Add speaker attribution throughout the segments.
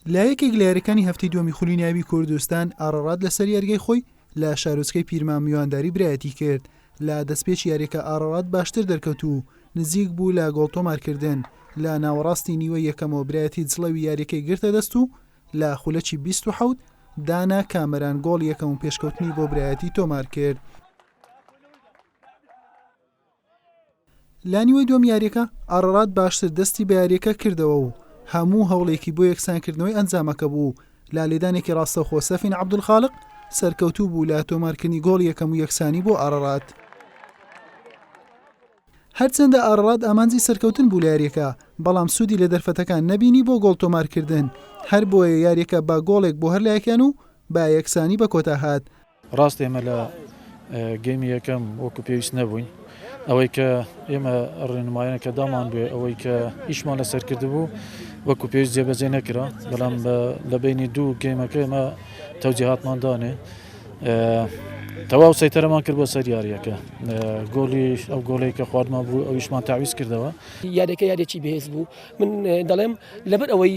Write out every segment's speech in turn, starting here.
Speaker 1: لە یەکێک لە یاریەکانی هەفتەی دووەمی خولی ناوی کوردستان ئارەڕاد لەسەر یاریگای خۆی لە شارۆچکەی پیرمان میوانداری برایەتی کرد. لە دەستپێچ یاریەکە ئارەڕاد باشتر دەرکەوت و نزیک بوو لە گۆڵتۆمارکردن لە ناوەڕاستی نیوە یەکەمەوە برایەتی جڵەوی یاریەکەی گرتە دەست و لە خولەکی 27 دانا کامەران گۆڵ یەکەم و پێشکەوتنی بۆ برایەتی تۆمار کرد. لا نیوەی دووەم یاریەکە ئارەڕاد باشتر دەستی بە یاریەکە کردەوە و هەموو هەوڵێکی بۆ یەکسانکردنەوەی ئەنجامەکە بوو. لا لێدانێکی ڕاستەوخۆ سەفین عەبدولخالق سەرکەوتوو بوو لە تۆمارکردنی گۆڵ یەکەم و یەکسانی بۆ ئارەڕاد. هەرچەندە ئارەڕاد ئامانجی سەرکەوتن بوو لە یاریەکە، بەڵام سوودی لە دەرفەتەکان نەبینی بۆ گۆڵ تۆمارکردن، هەر بۆیە یاریەکە بە گۆڵێک بۆ هەر لایەکیان و با یەکسانی بە کۆتا هات.
Speaker 2: ڕاست ئێمە لە گەیمی یەکەم وەکو پێویست نەبووین، ئەوەی کە ئێمە ڕێنمایانەکە دامان بێ ئەوەی کە ئیشمان لەسەر کردبوو وەکو پێویست جێبەجێ نەکرا، بەڵام لە بینی دوو گەیمەکە ئێمە تەوجیهاتمان دانێ تەواو سەیتەرەمان کرد بۆ سەر یاریەکە. گۆڵی ئەو گۆڵەی کە خواردمان بوو ئەویشمان تاویز کردەوە.
Speaker 3: یاریەکە یاریەکی بەهێز بوو. من دەڵێم لەبەر ئەوەی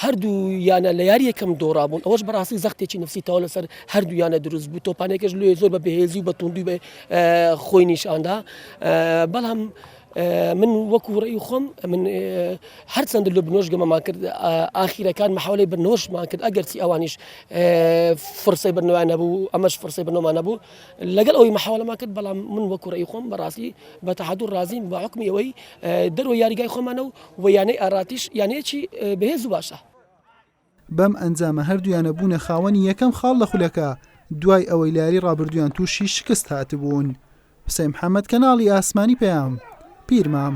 Speaker 3: هەردوو یانە لە یاری یەکەم دۆڕابوون، ئەوەش بەڕاستی زەختێکی نفسی تەواو لەسەر هەردوو یانە دروست بوو. تۆپانێکەش لێ زۆر بە بەهێزی و بە توندی بە خۆی نیشاندا. بەڵام من وەکو ڕێی خۆم من هەرچەندە لە بنۆش گەمەمان کرد ئاخیرەکان مەحاولەی بنۆشمان کرد ئەگەرچی ئەوانیش فرسەی بنەوەیان نەبوو ئەمەش فرسەی بنەوەمان نەبوو لەگەڵ ئەوەی مەحاولەمان کرد، بەڵام من وەکو ڕێی خۆم بەڕاستی بە تەحەدوور ڕازیم بە حوکمی ئەوەی دەرەوە یاریگای خۆمانە و یانەی ئاراتیش یانەیەکی بەهێز و باشە.
Speaker 1: بەم ئەنجامە هەردوویانە بوونە خاوەنی یەکەم خاڵ لە خولەکە دوای ئەوەی لاری ڕابردویان تووشی شکست هاتبوون. حوسێن محەممەد کەناڵی ئاسمانی پەیام پیرمام.